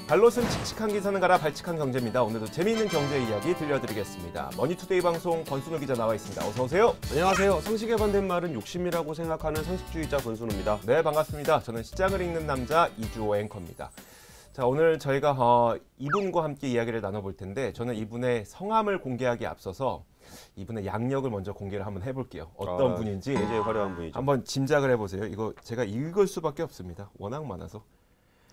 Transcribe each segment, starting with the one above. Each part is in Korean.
발로는 칙칙한 기사는 가라 발칙한 경제입니다. 오늘도 재미있는 경제 이야기 들려드리겠습니다. 머니투데이 방송 권순우 기자 나와 있습니다. 어서 오세요. 안녕하세요. 상식에 반대말은 욕심이라고 생각하는 상식주의자 권순우입니다. 네, 반갑습니다. 저는 시장을 읽는 남자 이주호 앵커입니다. 자, 오늘 저희가 이분과 함께 이야기를 나눠볼 텐데 저는 이분의 성함을 공개하기 앞서서 이분의 양력을 먼저 공개를 한번 해볼게요. 어떤 분인지 굉장히 화려한 분이죠. 한번 짐작을 해보세요. 이거 제가 읽을 수밖에 없습니다. 워낙 많아서.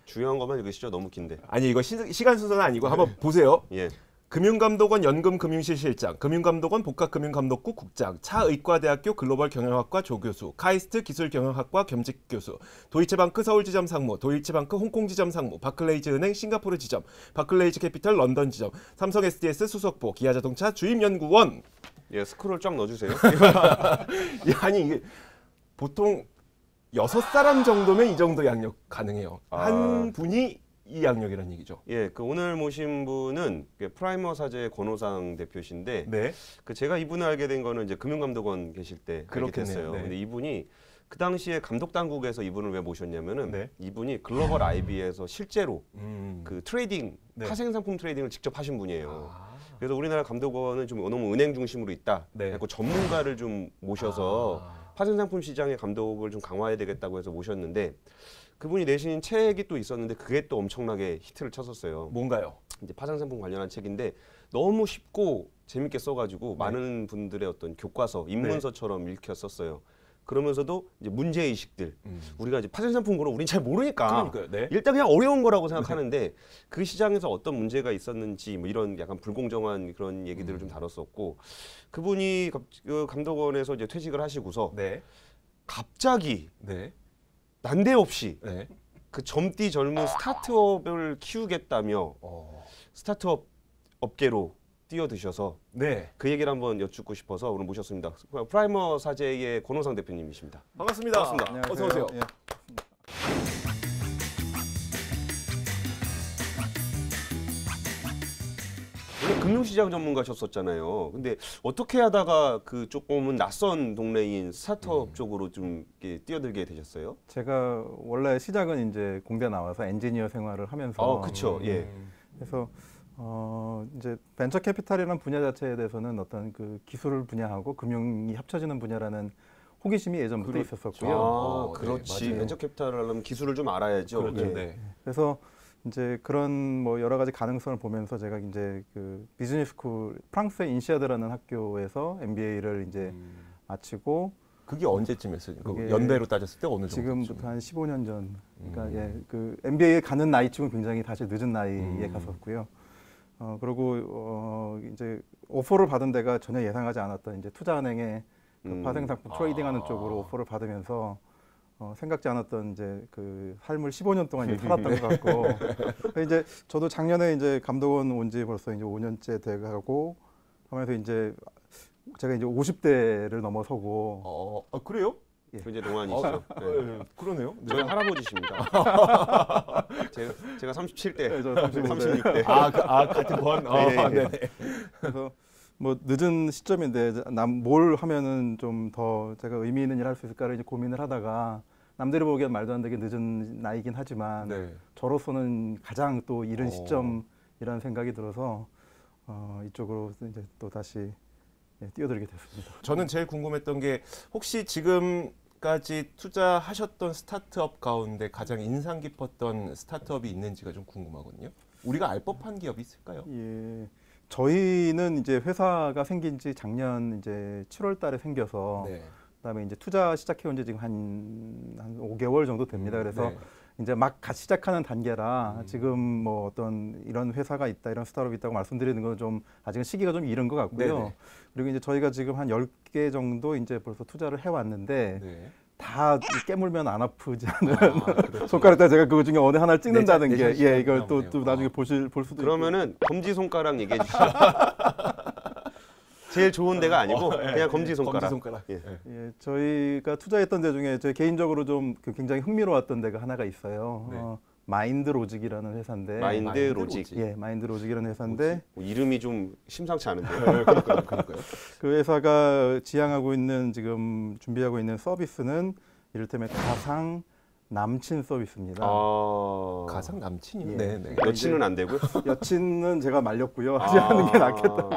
중요한 것만 읽으시죠. 너무 긴데. 아니 이거 시간 순서는 아니고 한번 보세요. 예. 금융감독원 연금금융실실장, 금융감독원 복합금융감독국 국장, 차의과대학교 글로벌경영학과 조교수, 카이스트 기술경영학과 겸직교수, 도이체방크 서울지점 상무, 도이체방크 홍콩지점 상무, 바클레이즈은행 싱가포르 지점, 바클레이즈 캐피털 런던 지점, 삼성 SDS 수석보, 기아자동차 주임연구원. 예, 스크롤 쫙 넣어주세요. 아니 이게 보통 6사람 정도면 이 정도 양력 가능해요. 한 분이 이 양력이라는 얘기죠. 예, 그 오늘 모신 분은 프라이머 사제의 권호상 대표신데, 네. 그 제가 이분을 알게 된 거는 이제 금융감독원 계실 때 알게 됐어요. 네. 근데 이분이 그 당시에 감독 당국에서 이분을 왜 모셨냐면은 네. 이분이 글로벌 IB에서 실제로 그 트레이딩, 네. 파생상품 트레이딩을 직접 하신 분이에요. 그래서 우리나라 감독원은 좀 너무 은행 중심으로 있다. 네. 그래서 전문가를 좀 모셔서 파생상품 시장의 감독을 좀 강화해야 되겠다고 해서 모셨는데, 그분이 내신 책이 또 있었는데 그게 또 엄청나게 히트를 쳤었어요. 뭔가요? 이제 파생상품 관련한 책인데 너무 쉽고 재밌게 써가지고 많은 분들의 어떤 교과서, 입문서처럼 읽혔었어요. 그러면서도 이제 문제의식들, 우리가 이제 파생상품 거로 우린 잘 모르니까 네. 일단 그냥 어려운 거라고 생각하는데 그 시장에서 어떤 문제가 있었는지 뭐 이런 약간 불공정한 그런 얘기들을 좀 다뤘었고, 그분이 그 감독원에서 이제 퇴직을 하시고서 네. 갑자기 네. 난데없이 네. 그 젊디 젊은 스타트업을 키우겠다며 스타트업 업계로 뛰어드셔서 네. 그 얘기를 한번 여쭙고 싶어서 오늘 모셨습니다. 프라이머 사제의 권호상 대표님이십니다. 반갑습니다. 반갑습니다. 어서 오세요. 예. 원래 금융시장 전문가셨었잖아요. 근데 어떻게 하다가 그 조금은 낯선 동네인 스타트업 쪽으로 좀 이렇게 뛰어들게 되셨어요? 제가 원래 시작은 이제 공대 나와서 엔지니어 생활을 하면서 그렇죠. 예. 그래서 이제 벤처 캐피탈이라는 분야 자체에 대해서는 어떤 그 기술을 분야하고 금융이 합쳐지는 분야라는 호기심이 예전부터 있었었고요. 그렇지. 네, 벤처 캐피탈을 하려면 기술을 좀 알아야죠. 그렇죠. 예. 네. 그래서 이제 그런 뭐 여러 가지 가능성을 보면서 제가 이제 그 비즈니스 스쿨 프랑스의 인시아드라는 학교에서 MBA를 이제 마치고, 그게 언제쯤이었어요? 그게 연배로 따졌을 때 어느 정도? 지금부터 한 15년 전. 그러니까 예, 그 MBA에 가는 나이쯤은 굉장히 사실 늦은 나이에 갔었고요. 그리고 이제 오퍼를 받은 데가 전혀 예상하지 않았던 이제 투자은행의 그 파생상품 트레이딩하는 쪽으로 오퍼를 받으면서 생각지 않았던 이제 그 삶을 15년 동안 이제 살았던 것 같고, 이제 저도 작년에 이제 감독원 온 지 벌써 이제 5년째 돼가고 하면서 이제 제가 이제 50대를 넘어서고. 그래요? 굉장히 동안이시죠. 네. 그러네요. 저희 할아버지십니다. 제가 37대, 네, 저 36대. 같은 번? 네. 그래서 뭐 늦은 시점인데 뭘 하면은 좀 더 제가 의미 있는 일 할 수 있을까를 이제 고민을 하다가, 남들이 보기엔 말도 안 되게 늦은 나이긴 하지만 네. 저로서는 가장 또 이른 시점이라는 생각이 들어서 이쪽으로 이제 또 다시 뛰어들게 됐습니다. 저는 제일 궁금했던 게 혹시 지금까지 투자하셨던 스타트업 가운데 가장 인상 깊었던 스타트업이 있는지가 좀 궁금하거든요. 우리가 알 법한 기업이 있을까요? 예. 저희는 이제 회사가 생긴 지 작년 이제 7월 달에 생겨서 네. 그다음에 이제 투자 시작해 온 지 지금 한 5개월 정도 됩니다. 그래서 네. 이제 막 갓 시작하는 단계라 지금 뭐 어떤 이런 회사가 있다, 이런 스타트업이 있다고 말씀드리는 건 좀 아직은 시기가 좀 이른 것 같고요. 네네. 그리고 이제 저희가 지금 한 10개 정도 이제 벌써 투자를 해 왔는데 네. 다 깨물면 안 아프지 않은 그렇죠. 손가락에다 제가 그 중에 어느 하나를 찍는다는 네, 게, 네, 예, 이걸 나오네요. 또 나중에 볼 수도 있고. 그러면은 검지손가락 얘기해 주시죠. 제일 좋은 데가 아니고 그냥 검지손가락. 검지손가락. 예. 예, 저희가 투자했던 데 중에 제 개인적으로 좀 그 굉장히 흥미로웠던 데가 하나가 있어요. 네. 마인드 로직이라는 회사인데. 마인드 로직. 예, 마인드 로직이라는 회사인데 이름이 좀 심상치 않은데요. 그러니까요. 그 회사가 지향하고 있는, 지금 준비하고 있는 서비스는 이를테면 가상 남친 서비스입니다. 가상 남친이요? 예. 네, 네. 여친은 안 되고요. 여친은 제가 말렸고요. 하지 않는 게 낫겠다.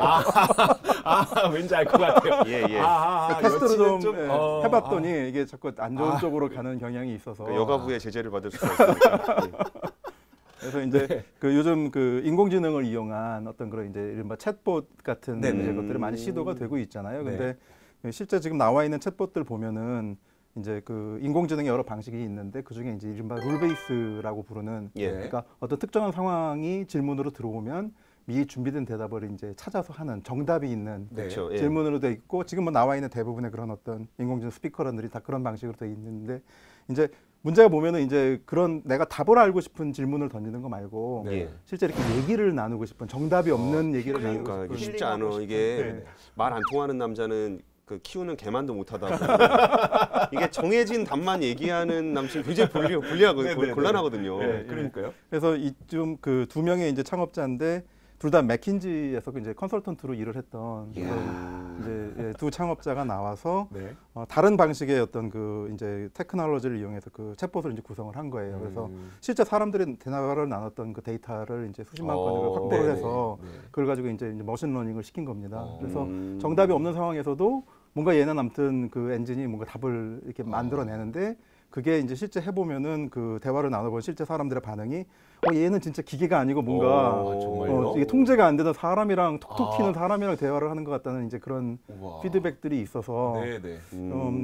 왠지 알 것 같아요. 예, 예. 테스트를 좀, 여친은 해봤더니 이게 자꾸 안 좋은 쪽으로 가는 경향이 있어서 그 여가부의 제재를 받을 수가 없으니까. 예. 그래서 이제 그 요즘 그 인공지능을 이용한 어떤 그런 이제 이른바 챗봇 같은 네네. 이제 것들이 많이 시도가 되고 있잖아요. 네. 근데 실제 지금 나와 있는 챗봇들 보면은 이제 그 인공지능의 여러 방식이 있는데 그 중에 이제 이른바 룰베이스라고 부르는 예. 그러니까 어떤 특정한 상황이 질문으로 들어오면 미리 준비된 대답을 이제 찾아서 하는 정답이 있는 네. 그렇죠. 예. 질문으로 돼 있고 지금 뭐 나와 있는 대부분의 그런 어떤 인공지능 스피커런들이 다 그런 방식으로 돼 있는데 이제 문제가 보면은 이제 그런 내가 답을 알고 싶은 질문을 던지는 거 말고 네. 예. 실제 이렇게 얘기를 나누고 싶은 정답이 없는 얘기를 나누고 그러니까 싶은 이게 쉽지 힐링하고 않아. 싶은, 이게 네. 말 안 통하는 남자는 그 키우는 개만도 못하다고. 이게 정해진 답만 얘기하는 남친 굉장히 불리하고 네, 네, 네. 곤란하거든요. 네, 그러니까요. 그래서 이쯤 그 두 명의 이제 창업자인데 둘 다 맥킨지에서 그 이제 컨설턴트로 일을 했던 이야. 이제 두 창업자가 나와서 네. 다른 방식의 어떤 그 이제 테크놀로지를 이용해서 그 챗봇을 이제 구성을 한 거예요. 그래서 실제 사람들이 대화를 나눴던 그 데이터를 이제 수십만 건을 확보를 네네. 해서 네. 그걸 가지고 이제 머신러닝을 시킨 겁니다. 그래서 음. 정답이 없는 상황에서도 뭔가 얘는 아무튼 그 엔진이 뭔가 답을 이렇게 만들어내는데 그게 이제 실제 해보면은 그 대화를 나눠본 실제 사람들의 반응이 얘는 진짜 기계가 아니고 뭔가 정말요? 이게 통제가 안 되는 사람이랑 톡톡 아. 튀는 사람이랑 대화를 하는 것 같다는 이제 그런 우와. 피드백들이 있어서 네, 네.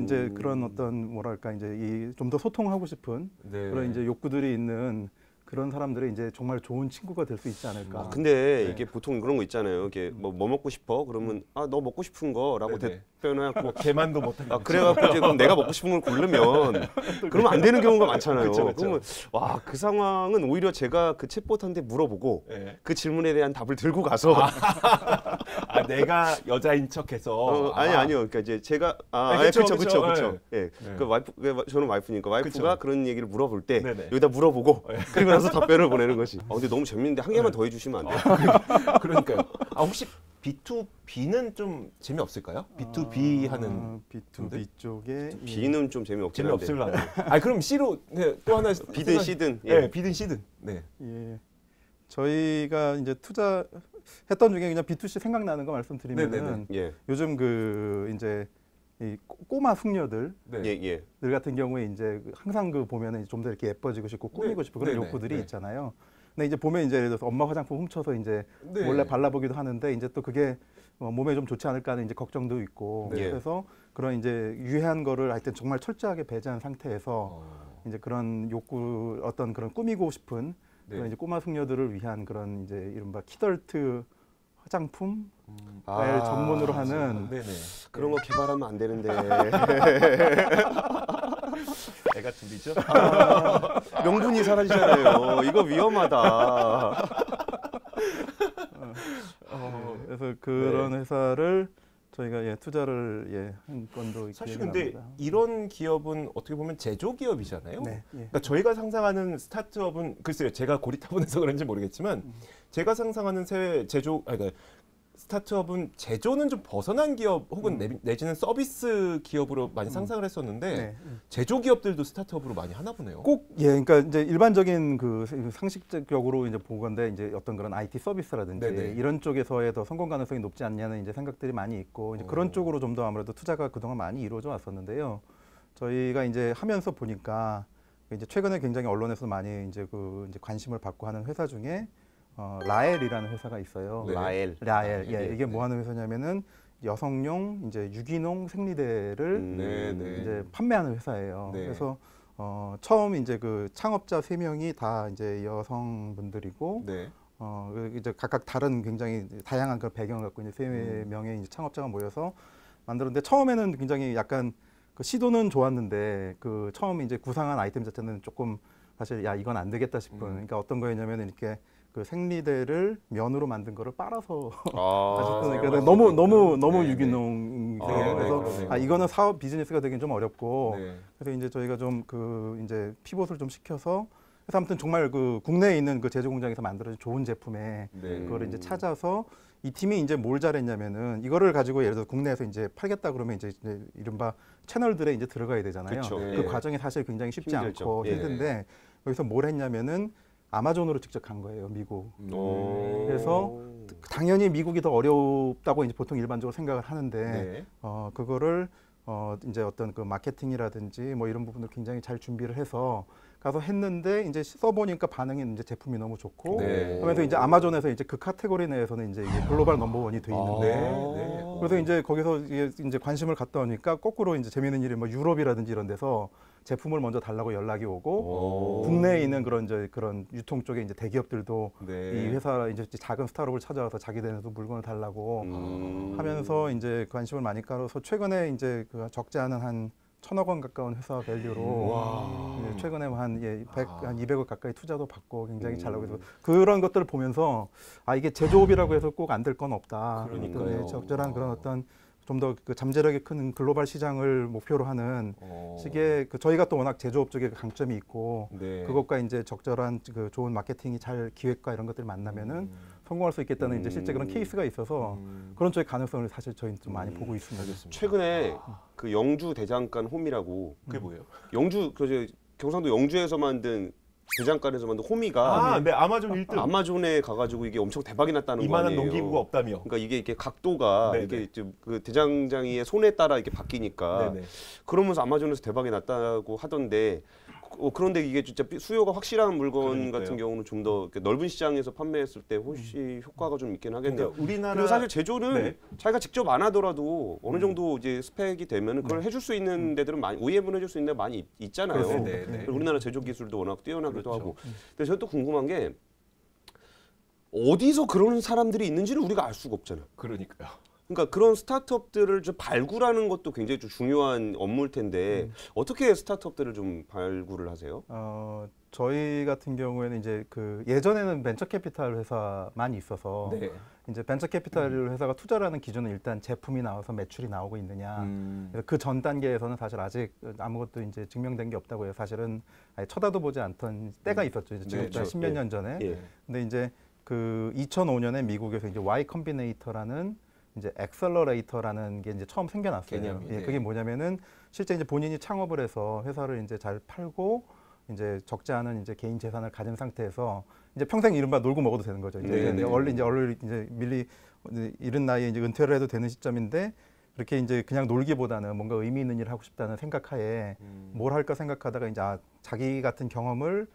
이제 그런 어떤 뭐랄까 이제 좀 더 소통하고 싶은 네. 그런 이제 욕구들이 있는 그런 사람들이 이제 정말 좋은 친구가 될 수 있지 않을까. 근데 네. 이게 보통 그런 거 있잖아요. 이게 뭐 먹고 싶어? 그러면 너 먹고 싶은 거라고 네네. 답변하고 개만도 못한다. 그래갖고 이제 그럼 내가 먹고 싶은 걸 고르면 그러면 안 되는 경우가 많잖아요. 그쵸, 그쵸. 그러면 와, 그 상황은 오히려 제가 그 챗봇한테 물어보고 네. 그 질문에 대한 답을 들고 가서 내가 여자인 척해서 아니요. 그러니까 이제 제가 그쵸, 그쵸. 그쵸. 예. 네. 그 저는 와이프니까 와이프가 그쵸. 그런 얘기를 물어볼 때 네네. 여기다 물어보고 그리고 나서 답변을 보내는 거지. 근데 너무 재밌는데 한 개만 더 해주시면 안 돼요? 그러니까요. 혹시 B2B는 좀 재미없을까요? B2B 하는 B2B 쪽에 B는 좀 재미없긴 한데. 재미없을라나. 그럼 C로 또 하나 B든 C든. 네, B든 C든. 네. 예. 저희가 이제 투자했던 중에 그냥 B2C 생각나는 거 말씀드리면은 네네네. 예. 요즘 그 이제 이 꼬마 숙녀들 네. 예. 들 같은 경우에 이제 항상 그 보면은 좀 더 이렇게 예뻐지고 싶고 꾸미고 싶고 그런 네네. 욕구들이 네. 있잖아요. 근데 이제 보면 이제 예를 들어서 엄마 화장품 훔쳐서 이제 네. 몰래 발라보기도 하는데 이제 또 그게 몸에 좀 좋지 않을까 하는 이제 걱정도 있고 네. 그래서 그런 이제 유해한 거를 하여튼 정말 철저하게 배제한 상태에서 이제 그런 욕구 어떤 그런 꾸미고 싶은 네. 그런 이제 꼬마 숙녀들을 위한 그런 이제 이른바 키덜트 화장품 전문으로 하는 네네. 그런 거 개발하면 안 되는데. 애가 둘이죠? 명분이 사라지잖아요. 이거 위험하다. 그래서 그런 회사를 저희가 투자를 한 건도 사실 기억이 근데 납니다. 이런 기업은 어떻게 보면 제조 기업이잖아요. 네, 예. 그러니까 저희가 상상하는 스타트업은 글쎄요, 제가 고리타분해서 그런지 모르겠지만 제가 상상하는 그러니까 스타트업은 제조는 좀 벗어난 기업 혹은 내지는 서비스 기업으로 많이 상상을 했었는데 네. 제조 기업들도 스타트업으로 많이 하나 보네요. 그러니까 이제 일반적인 그 상식적으로 이제 보건데 이제 어떤 그런 IT 서비스라든지 네네. 이런 쪽에서의 더 성공 가능성이 높지 않냐는 이제 생각들이 많이 있고 이제 그런 쪽으로 좀 더 아무래도 투자가 그동안 많이 이루어져 왔었는데요. 저희가 이제 하면서 보니까 이제 최근에 굉장히 언론에서 많이 이제 이제 관심을 받고 하는 회사 중에 라엘이라는 회사가 있어요. 네. 라엘. 예, 네, 이게 네. 뭐 하는 회사냐면은 여성용 이제 유기농 생리대를 네. 이제 판매하는 회사예요. 네. 그래서 처음 이제 그 창업자 3명이 다 이제 여성분들이고 네. 이제 각각 다른 굉장히 다양한 그 배경을 갖고 이제 3명의 이제 창업자가 모여서 만들었는데 처음에는 굉장히 약간 그 시도는 좋았는데 그 처음 이제 구상한 아이템 자체는 조금 사실 이건 안 되겠다 싶은 그러니까 어떤 거였냐면 이렇게 그 생리대를 면으로 만든 거를 빨아서 그러니까 너무 네, 유기농이에요. 네, 그래서 그러네요. 이거는 사업 비즈니스가 되긴 좀 어렵고 네. 그래서 이제 저희가 좀 그 이제 피봇을 좀 시켜서 그래서 아무튼 정말 그 국내에 있는 그 제조 공장에서 만들어진 좋은 제품에 네. 그거를 이제 찾아서 이 팀이 이제 뭘 잘했냐면은 이거를 가지고 예를 들어 국내에서 이제 팔겠다 그러면 이제 이른바 채널들에 이제 들어가야 되잖아요. 그쵸. 그 예. 과정이 사실 굉장히 쉽지 힘들죠. 않고 예. 힘든데 여기서 뭘 했냐면은 아마존으로 직접 간 거예요, 미국. 그래서 당연히 미국이 더 어렵다고 이제 보통 일반적으로 생각을 하는데 네. 그거를 이제 어떤 그 마케팅이라든지 뭐 이런 부분을 굉장히 잘 준비를 해서 가서 했는데 이제 써보니까 반응이 이제 제품이 너무 좋고 네. 하면서 이제 아마존에서 이제 그 카테고리 내에서는 이제 이게 글로벌 넘버원이 돼 있는데 네. 그래서 이제 거기서 이제 관심을 갖다 보니까 거꾸로 이제 재미있는 일이 뭐 유럽이라든지 이런 데서 제품을 먼저 달라고 연락이 오고 국내에 있는 그런 이제 그런 유통 쪽에 이제 대기업들도 네. 이 회사 이제 작은 스타트업을 찾아와서 자기네들도 물건을 달라고 하면서 이제 관심을 많이 깔아서 최근에 이제 그 적지 않은 한 1,000억 원 가까운 회사 밸류로 이제 최근에 한 200억 가까이 투자도 받고 굉장히 잘 나오고 있어서 그런 것들을 보면서 아 이게 제조업이라고 해서 꼭 안 될 건 없다. 그러니까요. 어떤 적절한 그런 어떤 좀 더 그 잠재력이 큰 글로벌 시장을 목표로 하는 식의 그 저희가 또 워낙 제조업 쪽에 강점이 있고 네. 그것과 이제 적절한 그 좋은 마케팅이 잘 기획과 이런 것들을 만나면은 성공할 수 있겠다는 이제 실제 그런 케이스가 있어서 그런 쪽의 가능성을 사실 저희는 좀 많이 보고 있습니다. 최근에 그 영주 대장간 홈이라고 그게 뭐예요? 영주 그 경상도 영주에서 만든 대장간에서 만든 호미가 네. 아마존 1등. 아마존에 가가지고 이게 엄청 대박이 났다는 거 이만한 아니에요. 농기구가 없다며. 그러니까 이게 이렇게 각도가 네네. 이게 좀 그 대장장이의 손에 따라 이렇게 바뀌니까 네네. 그러면서 아마존에서 대박이 났다고 하던데 그런데 이게 진짜 수요가 확실한 물건 그러니까요. 같은 경우는 좀 더 넓은 시장에서 판매했을 때 훨씬 효과가 좀 있긴 하겠네요. 그러니까 우리나라 그리고 사실 제조는 네. 자기가 직접 안 하더라도 어느 정도 이제 스펙이 되면 그걸 해줄 수 있는 데들은 많이 OEM은 해줄 수 있는 데 많이 있잖아요. 그렇습니다. 네, 네. 그리고 우리나라 제조 기술도 워낙 뛰어나기도 그렇죠. 하고. 근데 저는 또 궁금한 게 어디서 그런 사람들이 있는지를 우리가 알 수가 없잖아. 그러니까요. 그러니까 그런 스타트업들을 좀 발굴하는 것도 굉장히 좀 중요한 업무일 텐데 어떻게 스타트업들을 좀 발굴을 하세요? 저희 같은 경우에는 이제 그 예전에는 벤처 캐피탈 회사만 있어서 네. 이제 벤처 캐피탈 회사가 투자를 하는 기준은 일단 제품이 나와서 매출이 나오고 있느냐. 그 전 단계에서는 사실 아직 아무것도 이제 증명된 게 없다고 해요. 사실은 아예 쳐다도 보지 않던 때가 있었죠. 이제 지금부터 네, 10몇 년 전에. 예. 근데 이제 그 2005년에 미국에서 이제 Y 컴비네이터라는 이제 엑셀러레이터라는 게 이제 처음 생겨났어요. 개념이, 예, 네. 그게 뭐냐면은 실제 이제 본인이 창업을 해서 회사를 이제 잘 팔고 이제 적지 않은 이제 개인 재산을 가진 상태에서 이제 평생 이른바 놀고 먹어도 되는 거죠. 이제, 네, 네. 얼른 이제 밀리 이른 나이에 이제 은퇴를 해도 되는 시점인데 이렇게 이제 그냥 놀기보다는 뭔가 의미 있는 일을 하고 싶다는 생각하에 뭘 할까 생각하다가 이제 자기 같은 경험을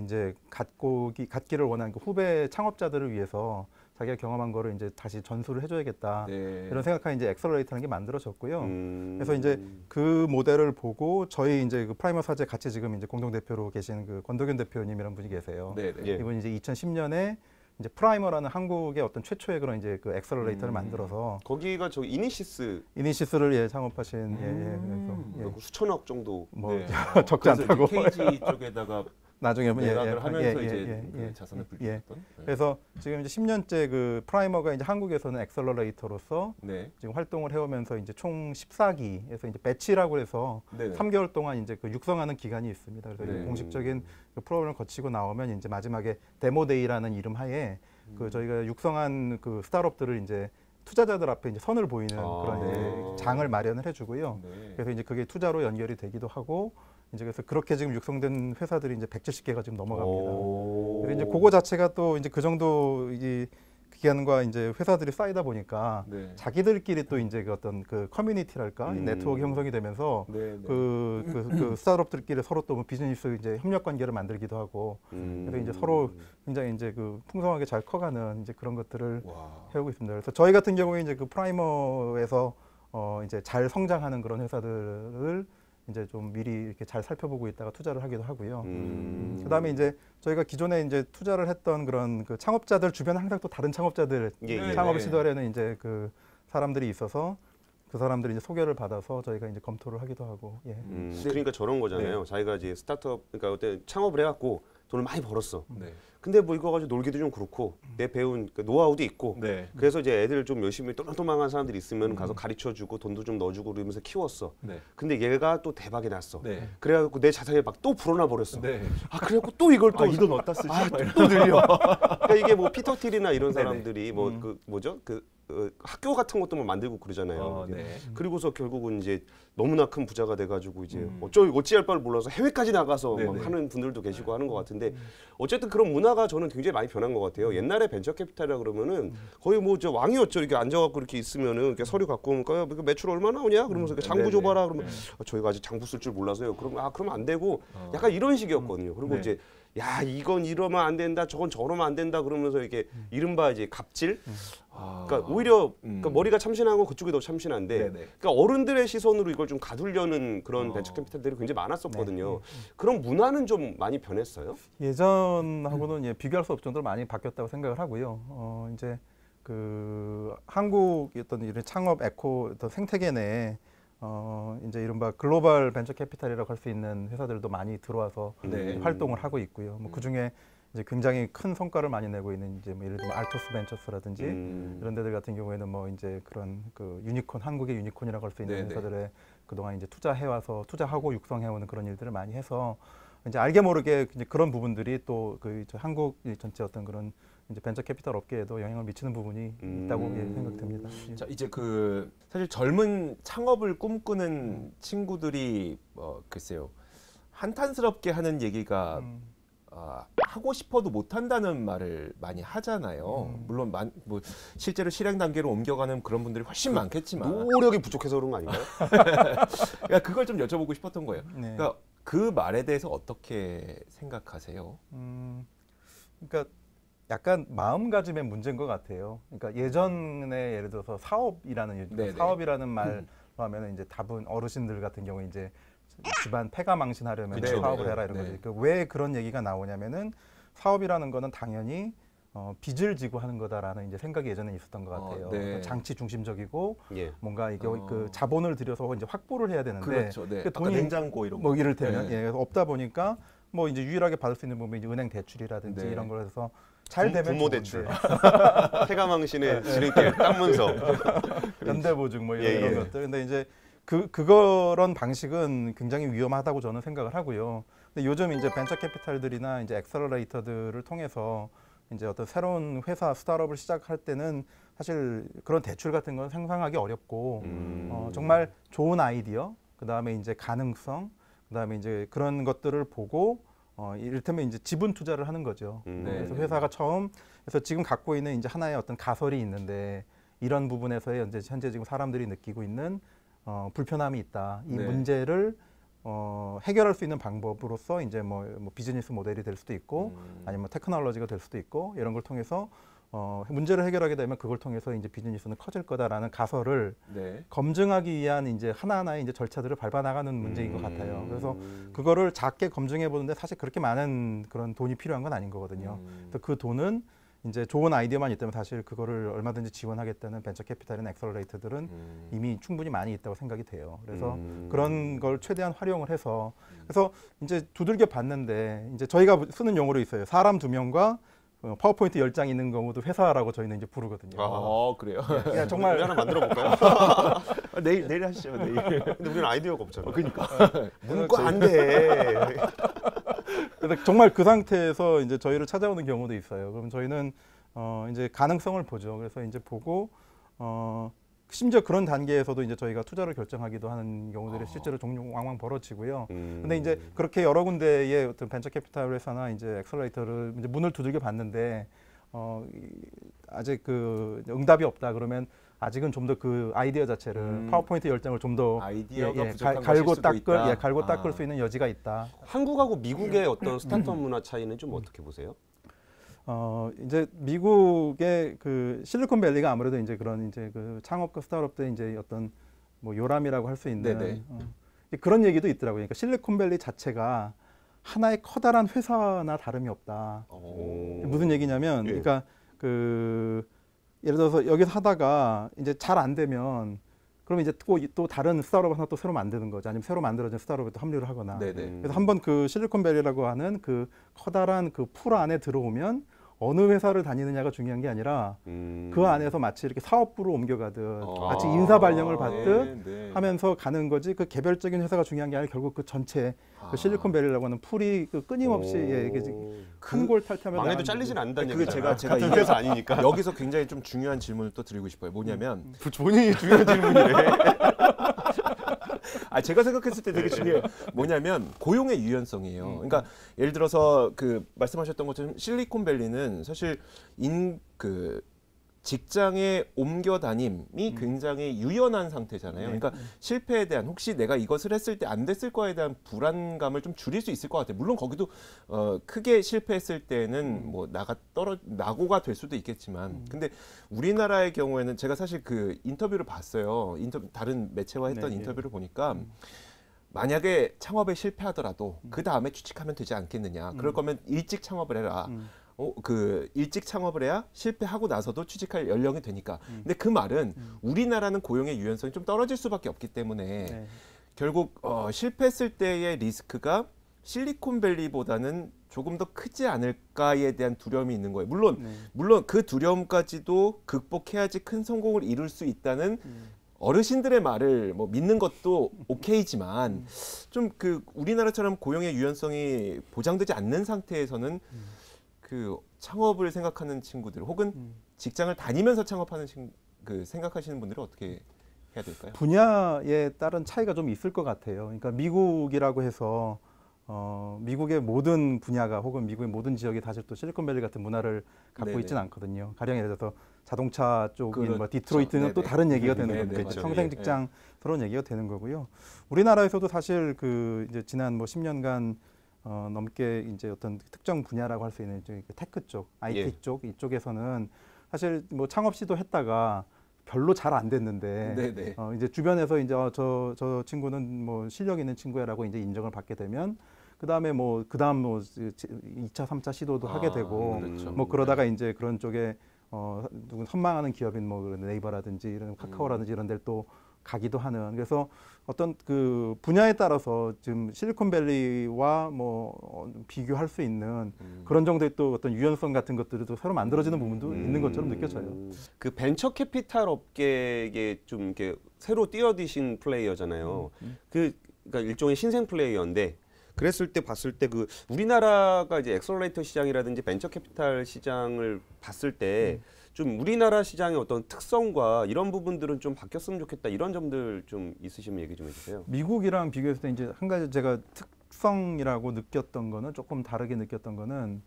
이제 갖기를 원하는 그 후배 창업자들을 위해서 자기가 경험한 거를 이제 다시 전수를 해줘야겠다. 네. 이런 생각하에 이제 엑셀러레이터라는 게 만들어졌고요. 그래서 이제 그 모델을 보고 저희 이제 그 프라이머 사제 같이 지금 이제 공동 대표로 계신 그 권도균 대표님이라는 분이 계세요. 네, 네. 예. 이분이 이제 2010년에 이제 프라이머라는 한국의 어떤 최초의 그런 이제 그 엑셀러레이터를 만들어서 거기가 저 이니시스 이니시스를 창업하신 그래서 수천억 정도. 뭐 네. 적지 그래서 않다고 이제 KG 쪽에다가 나중에 매각을 하면서 이제 그 자산을 예. 불렸던. 그래서 지금 이제 10년째 그 프라이머가 이제 한국에서는 엑셀러레이터로서 네. 지금 활동을 해오면서 이제 총 14기에서 이제 배치라고 해서 네. 3개월 동안 이제 그 육성하는 기간이 있습니다. 그래서 이제 네. 공식적인 그 프로그램을 거치고 나오면 이제 마지막에 데모데이라는 이름 하에 그 저희가 육성한 그 스타트업들을 이제 투자자들 앞에 이제 선을 보이는 그런 이제 장을 마련을 해주고요. 네. 그래서 이제 그게 투자로 연결이 되기도 하고 이제 그래서 그렇게 지금 육성된 회사들이 이제 170개가 지금 넘어갑니다. 그래서 이제 그거 자체가 또 이제 그 정도 이 기간과 이제 회사들이 쌓이다 보니까 네. 자기들끼리 또 이제 그 어떤 그 커뮤니티랄까 이 네트워크 형성이 되면서 네, 네. 그 스타트업들끼리 서로 또 뭐 비즈니스 이제 협력 관계를 만들기도 하고 그래서 이제 서로 굉장히 이제 그 풍성하게 잘 커가는 이제 그런 것들을 와. 해오고 있습니다. 그래서 저희 같은 경우에 이제 그 프라이머에서 이제 잘 성장하는 그런 회사들을 이제 좀 미리 이렇게 잘 살펴보고 있다가 투자를 하기도 하고요. 그다음에 이제 저희가 기존에 이제 투자를 했던 그런 그 창업자들 주변에 항상 또 다른 창업자들 예, 창업을 네. 시도하려는 이제 그 사람들이 있어서 그 사람들이 이제 소개를 받아서 저희가 이제 검토를 하기도 하고. 예. 그러니까 저런 거잖아요. 자기가 이제 스타트업 그러니까 어때 창업을 해갖고 돈을 많이 벌었어. 네. 근데 뭐 이거 가지고 놀기도 좀 그렇고 내 배운 그 노하우도 있고 네. 그래서 이제 애들 좀 열심히 똘망똘망한 사람들이 있으면 가서 가르쳐주고 돈도 좀 넣어주고 그러면서 키웠어. 네. 근데 얘가 또 대박이 났어. 네. 그래갖고 내 자산이 막 또 불어나 버렸어. 네. 아 그래갖고 또 이걸 또 이 돈 어디다 쓰지? 또 늘려. 그러니까 이게 뭐 피터 틸이나 이런 네네. 사람들이 뭐 그 뭐죠 학교 같은 것도 뭐 만들고 그러잖아요. 네. 그리고서 결국은 이제 너무나 큰 부자가 돼가지고 이제 어찌할 바를 몰라서 해외까지 나가서 막 네네. 하는 분들도 계시고 하는 것 같은데 어쨌든 그런 문화가 저는 굉장히 많이 변한 것 같아요. 옛날에 벤처 캐피탈이라 그러면은 거의 뭐 저 왕이었죠. 이렇게 앉아갖고 이렇게 있으면은 이렇게 서류 갖고 오면 매출 얼마 나오냐? 그러면서 이렇게 장부 네네. 줘봐라. 그러면 저희가 아직 장부 쓸 줄 몰라서요. 그러면 그러면 안 되고 약간 이런 식이었거든요. 그리고 네. 이제 야 이건 이러면 안 된다, 저건 저러면 안 된다 그러면서 이게 이른바 이제 갑질. 그러니까 오히려 그러니까 머리가 참신한 건 그쪽이 더 참신한데, 네네. 그러니까 어른들의 시선으로 이걸 좀 가두려는 그런 벤처 캐피탈들이 굉장히 많았었거든요. 그런 문화는 좀 많이 변했어요. 예전하고는 비교할 수 없을 정도로 많이 바뀌었다고 생각을 하고요. 이제 그 한국의 어떤 이런 창업 에코 어떤 생태계 내에 이제 이른바 글로벌 벤처 캐피탈이라고 할 수 있는 회사들도 많이 들어와서 네. 활동을 하고 있고요. 뭐 그 중에 이제 굉장히 큰 성과를 많이 내고 있는 이제 뭐 예를 들면 알토스 벤처스라든지 이런 데들 같은 경우에는 뭐 이제 그런 그 유니콘, 한국의 유니콘이라고 할 수 있는 네네. 회사들에 그동안 이제 투자해와서 투자하고 육성해오는 그런 일들을 많이 해서 이제 알게 모르게 이제 그런 부분들이 또 그 한국 전체 어떤 그런 이제 벤처 캐피탈 업계에도 영향을 미치는 부분이 있다고 생각됩니다. 자, 이제 그 사실 젊은 창업을 꿈꾸는 친구들이 글쎄요. 한탄스럽게 하는 얘기가 하고 싶어도 못 한다는 말을 많이 하잖아요. 물론 뭐 실제로 실행 단계로 옮겨가는 그런 분들이 훨씬 많겠지만 노력이 부족해서 그런 거 아닌가요? 그러니까 그걸 좀 여쭤보고 싶었던 거예요. 네. 그러니까 그 말에 대해서 어떻게 생각하세요? 그러니까 약간 마음가짐의 문제인 것 같아요. 그러니까 예전에 예를 들어서 사업이라는 네네. 사업이라는 말로 하면 이제 다분 어르신들 같은 경우 이제 집안 폐가 망신하려면 그쵸. 사업을 네. 해라 이런 네. 거지. 그 왜 그런 얘기가 나오냐면은 사업이라는 거는 당연히 빚을 지고 하는 거다라는 이제 생각이 예전에 있었던 것 같아요. 네. 그러니까 장치 중심적이고 예. 뭔가 이게 그 자본을 들여서 이제 확보를 해야 되는데 그렇죠. 네. 그 아까 냉장고 이런 거. 뭐 이를테면 네. 그래서 없다 보니까 뭐 이제 유일하게 받을 수 있는 부분이 이제 은행 대출이라든지 네. 이런 걸 해서 잘 되면 부모 좋은데. 대출. 폐가망신의 지름길 닦면서 연대보증 뭐 이런, 예, 이런 예. 것들. 근데 이제 그런 방식은 굉장히 위험하다고 저는 생각을 하고요. 근데 요즘 이제 벤처 캐피탈들이나 이제 엑셀러레이터들을 통해서 이제 어떤 새로운 회사 스타트업을 시작할 때는 사실 그런 대출 같은 건 상상하기 어렵고 정말 좋은 아이디어, 그다음에 이제 가능성, 그다음에 이제 그런 것들을 보고 이를테면 이제 지분 투자를 하는 거죠. 그래서 회사가 처음 그래서 지금 갖고 있는 이제 하나의 어떤 가설이 있는데 이런 부분에서의 현재 지금 사람들이 느끼고 있는 불편함이 있다. 이 네. 문제를 해결할 수 있는 방법으로서 이제 뭐 비즈니스 모델이 될 수도 있고 아니면 뭐 테크놀로지가 될 수도 있고 이런 걸 통해서 문제를 해결하게 되면 그걸 통해서 이제 비즈니스는 커질 거다라는 가설을 네. 검증하기 위한 이제 하나하나의 이제 절차들을 밟아 나가는 문제인 것 같아요. 그래서 그거를 작게 검증해 보는데 사실 그렇게 많은 그런 돈이 필요한 건 아닌 거거든요. 그래서 그 돈은 이제 좋은 아이디어만 있다면 사실 그거를 얼마든지 지원하겠다는 벤처 캐피탈이나 엑셀러레이터들은 이미 충분히 많이 있다고 생각이 돼요. 그래서 그런 걸 최대한 활용을 해서 그래서 이제 두들겨 봤는데 이제 저희가 쓰는 용어로 있어요. 사람 2명과 파워포인트 10장 있는 경우도 회사라고 저희는 이제 부르거든요. 그래요. 그냥 정말 우리 하나 만들어 볼까요? 내일 하시죠. 내일. 근데 우리는 아이디어가 없잖아. 그러니까. 문과 안 돼. 그래서 정말 그 상태에서 이제 저희를 찾아오는 경우도 있어요. 그럼 저희는 이제 가능성을 보죠. 그래서 이제 보고 심지어 그런 단계에서도 이제 저희가 투자를 결정하기도 하는 경우들이 실제로 종종 왕왕 벌어지고요. 근데 이제 그렇게 여러 군데의 어떤 벤처 캐피탈 회사나 이제 엑셀러레이터를 이제 문을 두들겨 봤는데 아직 그 응답이 없다 그러면 아직은 좀 더 그 아이디어 자체를 파워포인트 10장을 좀 더 아이디어가 부족한 것일 갈고 수도 닦을 있다. 갈고 닦을 수 있는 여지가 있다. 한국하고 미국의 어떤 스타트업 문화 차이는 좀 어떻게 보세요? 이제 미국의 그 실리콘밸리가 아무래도 이제 그런 이제 그 창업과 스타트업들의 이제 어떤 뭐 요람이라고 할 수 있는 네네. 그런 얘기도 있더라고요. 그러니까 실리콘밸리 자체가 하나의 커다란 회사나 다름이 없다. 무슨 얘기냐면, 예. 그러니까 그 예를 들어서 여기서 하다가 이제 잘 안 되면 그러면 이제 또 다른 스타트업 하나 또 새로 만드는 거죠. 아니면 새로 만들어진 스타트업에 또 합류를 하거나. 네네. 그래서 한번 그 실리콘밸리라고 하는 그 커다란 그 풀 안에 들어오면 어느 회사를 다니느냐가 중요한 게 아니라 그 안에서 마치 이렇게 사업부로 옮겨가듯 마치 인사 발령을 받듯 네. 하면서 가는 거지. 그 개별적인 회사가 중요한 게 아니라 결국 그 전체 그 실리콘밸리라고 하는 풀이 그 끊임없이 이게 큰 골 탈퇴하면 망해도 잘리진 않는다는 그게 얘기잖아. 제가 같은 이게 회사 아니니까. 여기서 굉장히 좀 중요한 질문을 또 드리고 싶어요. 뭐냐면 본인이 중요한 질문이래. 제가 생각했을 때 되게 중요해요. 뭐냐면 고용의 유연성이에요. 그러니까 예를 들어서 그 말씀하셨던 것처럼 실리콘밸리는 사실 그 직장의 옮겨 다님이 굉장히 유연한 상태잖아요. 그러니까 실패에 대한 혹시 내가 이것을 했을 때 안 됐을 거에 대한 불안감을 좀 줄일 수 있을 것 같아요. 물론 거기도 크게 실패했을 때는 뭐 낙오가 될 수도 있겠지만, 근데 우리나라의 경우에는 제가 사실 그 인터뷰를 봤어요. 다른 매체와 했던 인터뷰를 보니까. 만약에 창업에 실패하더라도 그 다음에 취직하면 되지 않겠느냐. 그럴 거면 일찍 창업을 해라. 그 일찍 창업을 해야 실패하고 나서도 취직할 연령이 되니까. 근데 그 말은 우리나라는 고용의 유연성이 좀 떨어질 수밖에 없기 때문에 결국 실패했을 때의 리스크가 실리콘밸리보다는 조금 더 크지 않을까에 대한 두려움이 있는 거예요. 물론 그 두려움까지도 극복해야지 큰 성공을 이룰 수 있다는 어르신들의 말을 뭐 믿는 것도 오케이지만 좀 그 우리나라처럼 고용의 유연성이 보장되지 않는 상태에서는 그 창업을 생각하는 친구들 혹은 직장을 다니면서 창업하는 그 생각하시는 분들은 어떻게 해야 될까요? 분야에 따른 차이가 좀 있을 것 같아요. 그러니까 미국이라고 해서 미국의 모든 분야가 혹은 미국의 모든 지역이 사실 또 실리콘밸리 같은 문화를 갖고 있지는 않거든요. 가령 예를 들어서 자동차 쪽인 뭐 디트로이트는 또 다른 얘기가 되는 겁니다. 평생 직장스러운 얘기가 되는 거고요. 우리나라에서도 사실 그 이제 지난 뭐 10년간 넘게 이제 어떤 특정 분야라고 할 수 있는 테크 쪽, IT 쪽 이쪽에서는 사실 뭐 창업 시도했다가 별로 잘 안 됐는데 이제 주변에서 이제 저 친구는 뭐 실력 있는 친구야라고 이제 인정을 받게 되면 그다음에 뭐 그다음 뭐 2차, 3차 시도도 하게 되고 뭐 그러다가 이제 그런 쪽에 누군 선망하는 기업인 뭐 네이버라든지 이런 카카오라든지 이런 데를 또 가기도 하는. 그래서 어떤 그 분야에 따라서 지금 실리콘밸리와 뭐 비교할 수 있는 그런 정도의 또 어떤 유연성 같은 것들도 새로 만들어지는 부분도 있는 것처럼 느껴져요. 그 벤처 캐피탈 업계에 좀 이렇게 새로 뛰어드신 플레이어잖아요. 그러니까 일종의 신생 플레이어인데 그랬을 때 봤을 때 그 우리나라가 이제 엑셀러레이터 시장이라든지 벤처 캐피탈 시장을 봤을 때 좀 우리나라 시장의 어떤 특성과 이런 부분들은 좀 바뀌었으면 좋겠다 이런 점들 좀 있으시면 얘기 좀 해주세요. 미국이랑 비교했을 때 이제 한 가지 제가 특성이라고 느꼈던 거는 조금 다르게 느꼈던 거는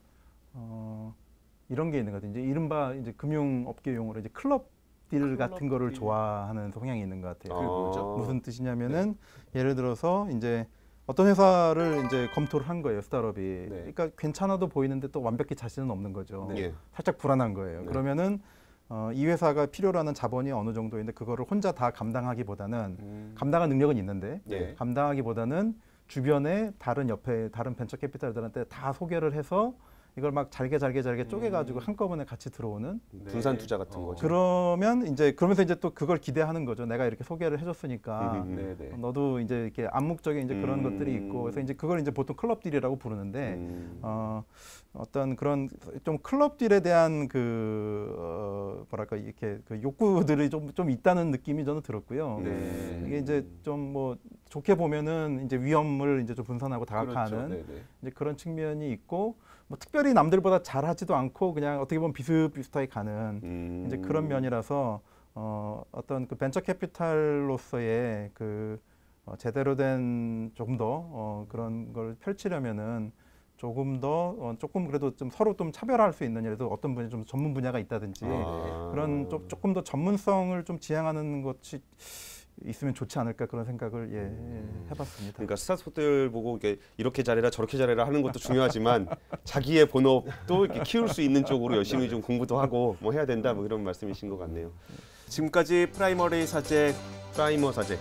이런 게 있는 것 같아요. 이제 이른바 이제 금융업계 용어로 이제 클럽 딜 같은 거를 좋아하는 성향이 있는 것 같아요. 그게 뭐죠? 무슨 뜻이냐면은 예를 들어서 이제 어떤 회사를 이제 검토를 한 거예요, 스타트업이. 그러니까 괜찮아도 보이는데 또 완벽히 자신은 없는 거죠. 살짝 불안한 거예요. 그러면은 이 회사가 필요로 하는 자본이 어느 정도인데 그거를 혼자 다 감당하기보다는 감당할 능력은 있는데 감당하기보다는 주변에 옆에 다른 벤처 캐피탈들한테 다 소개를 해서 이걸 막 잘게 쪼개가지고 한꺼번에 같이 들어오는 분산 투자 같은 거죠. 그러면서 이제 또 그걸 기대하는 거죠. 내가 이렇게 소개를 해줬으니까 너도 이제 이렇게 암묵적인 이제 그런 것들이 있고 그래서 이제 그걸 이제 보통 클럽 딜이라고 부르는데 어떤 그런 좀 클럽 딜에 대한 그 뭐랄까 이렇게 그 욕구들이 좀 있다는 느낌이 저는 들었고요. 이게 이제 좀 뭐 좋게 보면은 이제 위험을 이제 좀 분산하고 다각화하는 이제 그런 측면이 있고. 뭐 특별히 남들보다 잘하지도 않고 그냥 어떻게 보면 비슷비슷하게 가는 이제 그런 면이라서 어떤 그 벤처 캐피탈로서의 그 제대로 된 조금 더 그런 걸 펼치려면은 조금 더 조금 그래도 좀 서로 좀 차별화할 수 있는 예를 들어 어떤 분이 좀 전문 분야가 있다든지 그런 조금 더 전문성을 좀 지향하는 것이 있으면 좋지 않을까 그런 생각을 해봤습니다. 그러니까 스타트업들 보고 이렇게 잘해라 저렇게 잘해라 하는 것도 중요하지만 자기의 본업도 이렇게 키울 수 있는 쪽으로 열심히 좀 공부도 하고 뭐 해야 된다 뭐 이런 말씀이신 것 같네요. 지금까지 프라이머리 사제 프라이머 사제.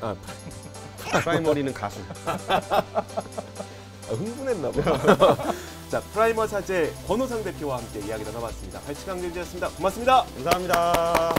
프라이머리는 가수. 흥분했나 봐. 자, 프라이머 사제 권호상 대표와 함께 이야기 나눠봤습니다. 발치강경제였습니다. 고맙습니다. 감사합니다.